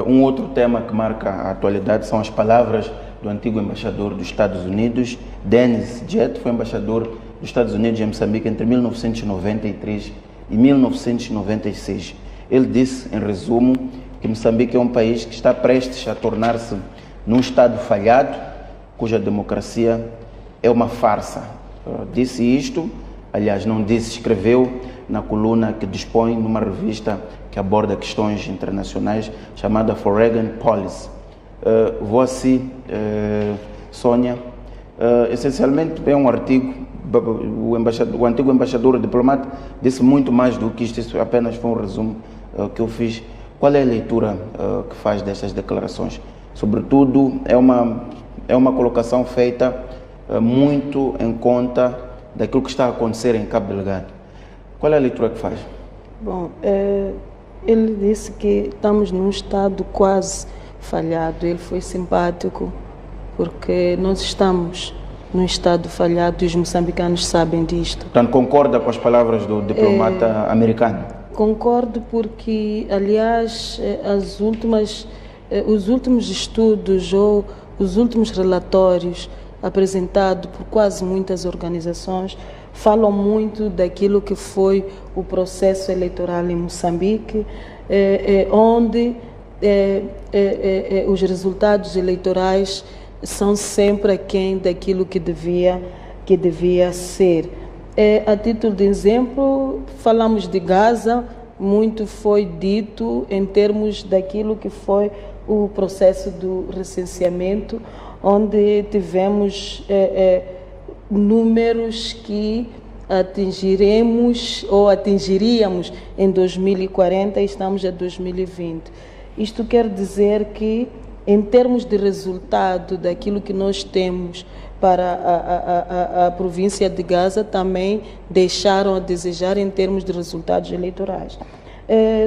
Um outro tema que marca a atualidade são as palavras do antigo embaixador dos Estados Unidos, Dennis Jett, foi embaixador dos Estados Unidos em Moçambique entre 1993 e 1996. Ele disse, em resumo, que Moçambique é um país que está prestes a tornar-se num Estado falhado, cuja democracia é uma farsa. Disse isto, aliás, não disse, escreveu na coluna que dispõe numa revista que aborda questões internacionais, chamada Foreign Policy. Vou assim, Sônia, essencialmente é um artigo, o antigo embaixador diplomata disse muito mais do que isto apenas foi um resumo que eu fiz. Qual é a leitura que faz destas declarações? Sobretudo, é uma colocação feita muito em conta daquilo que está a acontecer em Cabo Delgado. Qual é a leitura que faz? Bom, ele disse que estamos num estado quase falhado. Ele foi simpático porque nós estamos num estado falhado e os moçambicanos sabem disto. Portanto, concorda com as palavras do diplomata americano? Concordo porque, aliás, os últimos estudos ou os últimos relatórios apresentados por quase muitas organizações falam muito daquilo que foi o processo eleitoral em Moçambique, onde os resultados eleitorais são sempre aquém daquilo que devia ser. A título de exemplo, falamos de Gaza, muito foi dito em termos daquilo que foi o processo do recenseamento, onde tivemos números que atingiremos ou atingiríamos em 2040 e estamos em 2020. Isto quer dizer que, em termos de resultado daquilo que nós temos para a província de Gaza, também deixaram a desejar em termos de resultados eleitorais.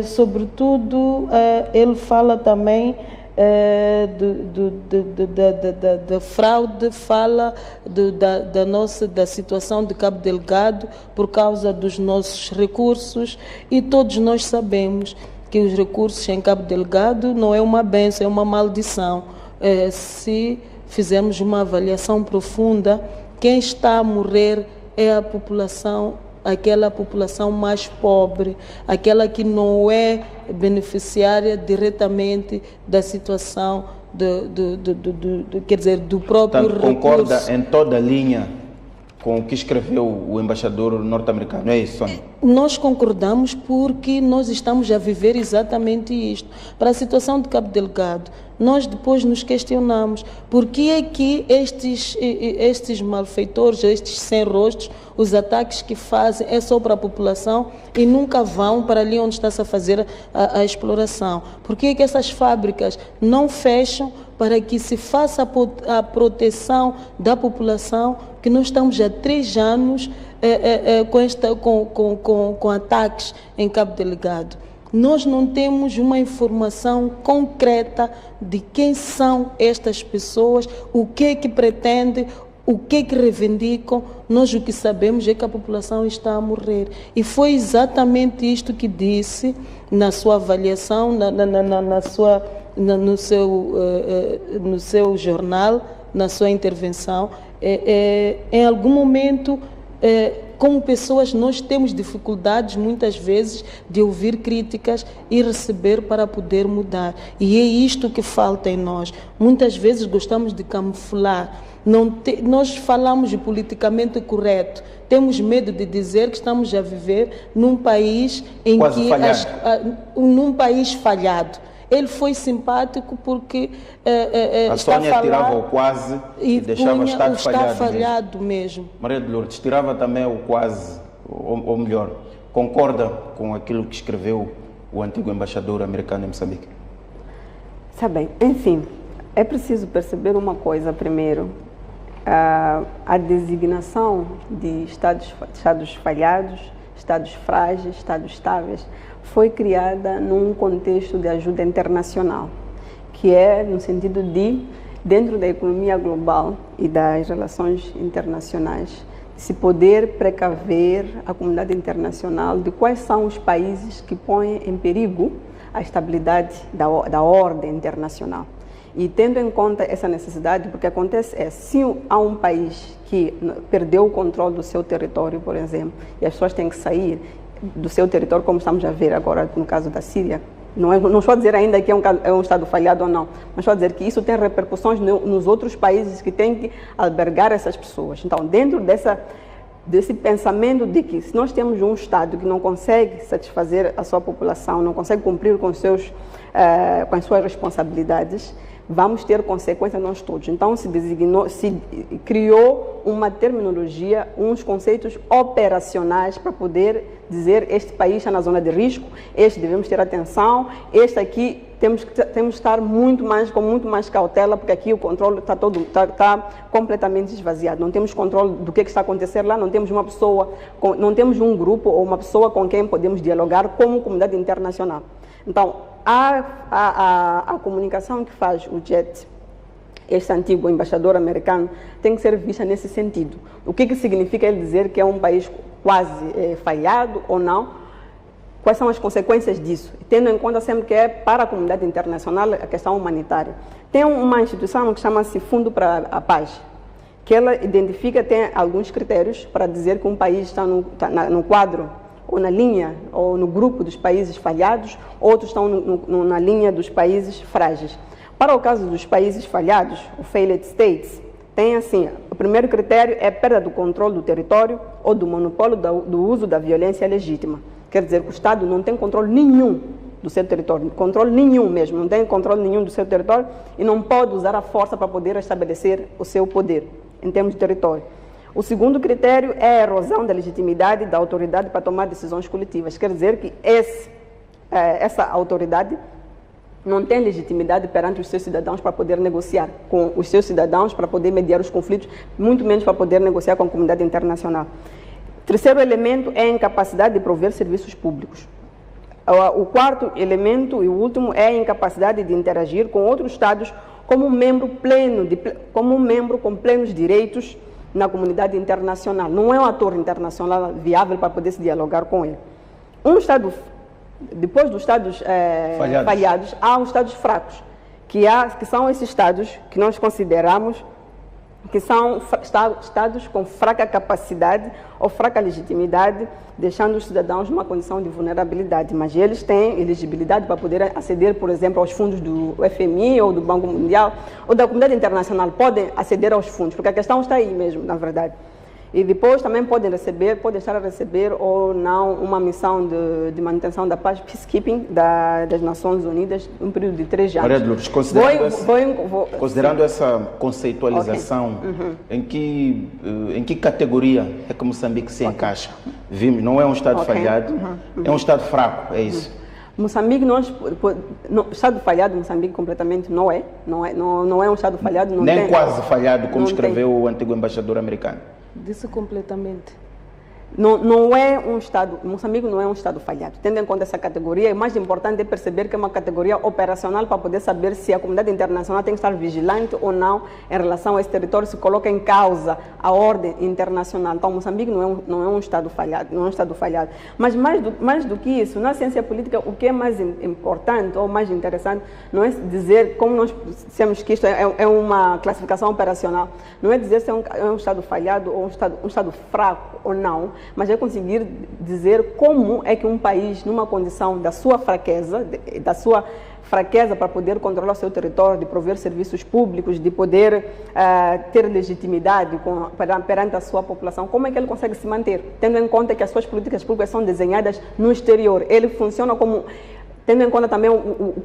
Sobretudo, ele fala também da fraude, fala da situação de Cabo Delgado por causa dos nossos recursos, e todos nós sabemos que os recursos em Cabo Delgado não é uma bênção, é uma maldição. Se fizermos uma avaliação profunda, quem está a morrer é a população, aquela população mais pobre, aquela que não é beneficiária diretamente da situação quer dizer, do próprio Portanto, recurso. concorda em toda a linha com o que escreveu o embaixador norte-americano, é isso, Sônia? Nós concordamos porque nós estamos a viver exatamente isto. Para a situação de Cabo Delgado, nós depois nos questionamos por que é que estes malfeitores, estes sem rostos, os ataques que fazem é só para a população e nunca vão para ali onde está-se a fazer a exploração. Por que é que essas fábricas não fecham para que se faça a proteção da população, que nós estamos há 3 anos com ataques em Cabo Delgado? Nós não temos uma informação concreta de quem são estas pessoas, o que é que pretendem, o que é que reivindicam. Nós o que sabemos é que a população está a morrer. E foi exatamente isto que disse na sua avaliação, no seu jornal, na sua intervenção. Em algum momento, como pessoas, nós temos dificuldades muitas vezes de ouvir críticas e receber para poder mudar. E é isto que falta em nós. Muitas vezes gostamos de camuflar. Nós falamos de politicamente correto. Temos medo de dizer que estamos a viver num país num país falhado. Ele foi simpático porque a Sônia tirava o quase e deixava o Estado falhado mesmo. Maria de Lourdes tirava também o quase, ou melhor, concorda com aquilo que escreveu o antigo embaixador americano em Moçambique? Está bem, enfim, é preciso perceber uma coisa primeiro. A designação de estados falhados, estados frágeis, estados estáveis, foi criada num contexto de ajuda internacional, que é no sentido de, dentro da economia global e das relações internacionais, se poder precaver a comunidade internacional de quais são os países que põem em perigo a estabilidade da ordem internacional. E tendo em conta essa necessidade, porque acontece se há um país que perdeu o controle do seu território, por exemplo, e as pessoas têm que sair do seu território, como estamos a ver agora no caso da Síria, não estou a dizer ainda que é um Estado falhado ou não, mas estou a dizer que isso tem repercussões nos outros países que têm que albergar essas pessoas. Então, dentro desse pensamento de que se nós temos um Estado que não consegue satisfazer a sua população, não consegue cumprir com as suas responsabilidades, vamos ter consequências nós todos. Então, se criou uma terminologia, uns conceitos operacionais para poder dizer este país está na zona de risco, este devemos ter atenção, este aqui temos que estar com muito mais cautela, porque aqui o controle está completamente esvaziado. Não temos controle do que está acontecendo lá, não temos uma pessoa, não temos um grupo ou uma pessoa com quem podemos dialogar como comunidade internacional. Então, a comunicação que faz o JET, este antigo embaixador americano, tem que ser vista nesse sentido. O que significa ele dizer que é um país quase falhado ou não? Quais são as consequências disso? Tendo em conta sempre que é para a comunidade internacional a questão humanitária. Tem uma instituição que chama-se Fundo para a Paz, que ela identifica, tem alguns critérios para dizer que um país está no quadro ou na linha, ou no grupo dos países falhados, outros estão na linha dos países frágeis. Para o caso dos países falhados, o Failed States, tem assim, o primeiro critério é perda do controle do território ou do monopólio do uso da violência legítima. Quer dizer que o Estado não tem controle nenhum do seu território, controle nenhum mesmo, não tem controle nenhum do seu território e não pode usar a força para poder estabelecer o seu poder em termos de território. O segundo critério é a erosão da legitimidade da autoridade para tomar decisões coletivas. Quer dizer que essa autoridade não tem legitimidade perante os seus cidadãos para poder negociar com os seus cidadãos, para poder mediar os conflitos, muito menos para poder negociar com a comunidade internacional. O terceiro elemento é a incapacidade de prover serviços públicos. O quarto elemento e o último é a incapacidade de interagir com outros Estados como um membro com plenos direitos na comunidade internacional. Não é um ator internacional viável para poder se dialogar com ele. Depois dos Estados falhados, há os Estados fracos, que são esses Estados que nós consideramos que são Estados com fraca capacidade ou fraca legitimidade, deixando os cidadãos numa condição de vulnerabilidade. Mas eles têm elegibilidade para poder aceder, por exemplo, aos fundos do FMI ou do Banco Mundial ou da comunidade internacional. Podem aceder aos fundos, porque a questão está aí mesmo, na verdade. E depois também podem estar a receber ou não uma missão de manutenção da paz, peacekeeping das Nações Unidas, um período de 3 anos. Maria de Lourdes, considerando essa conceitualização, okay. Em que categoria é que Moçambique se encaixa? Vimos, não é um Estado falhado, é um Estado fraco, é isso? Moçambique, Estado falhado, Moçambique completamente não é um Estado falhado. Nem quase falhado, como escreveu o antigo embaixador americano. Disse completamente. Não é um Estado, Moçambique não é um Estado falhado. Tendo em conta essa categoria, o mais importante é perceber que é uma categoria operacional para poder saber se a comunidade internacional tem que estar vigilante ou não em relação a esse território, se coloca em causa a ordem internacional. Então, Moçambique não é um Estado falhado, Mas mais do que isso, na ciência política, o que é mais importante ou mais interessante não é dizer, como nós dissemos que isto é uma classificação operacional, não é dizer se é um Estado falhado ou um Estado fraco ou não, mas é conseguir dizer como é que um país, numa condição da sua fraqueza para poder controlar o seu território, de prover serviços públicos, de poder ter legitimidade perante a sua população, como é que ele consegue se manter? Tendo em conta que as suas políticas públicas são desenhadas no exterior. Ele funciona como... Tendo em conta também o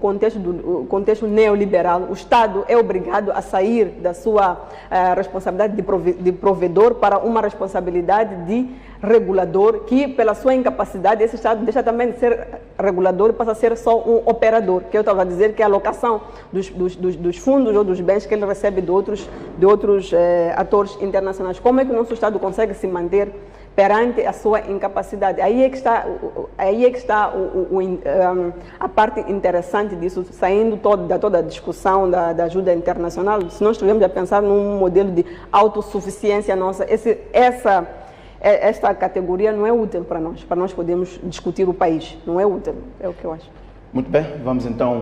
contexto neoliberal, o Estado é obrigado a sair da sua responsabilidade de provedor para uma responsabilidade de regulador, que pela sua incapacidade esse Estado deixa também de ser regulador e passa a ser só um operador, que eu estava a dizer que é a alocação dos fundos ou dos bens que ele recebe de outros atores internacionais. Como é que o nosso Estado consegue se manter perante a sua incapacidade? Aí é que está a parte interessante disso, saindo toda a discussão da ajuda internacional. Se nós estivermos a pensar num modelo de autossuficiência nossa, essa esta categoria não é útil para nós podermos discutir o país, não é útil, é o que eu acho. Muito bem, vamos então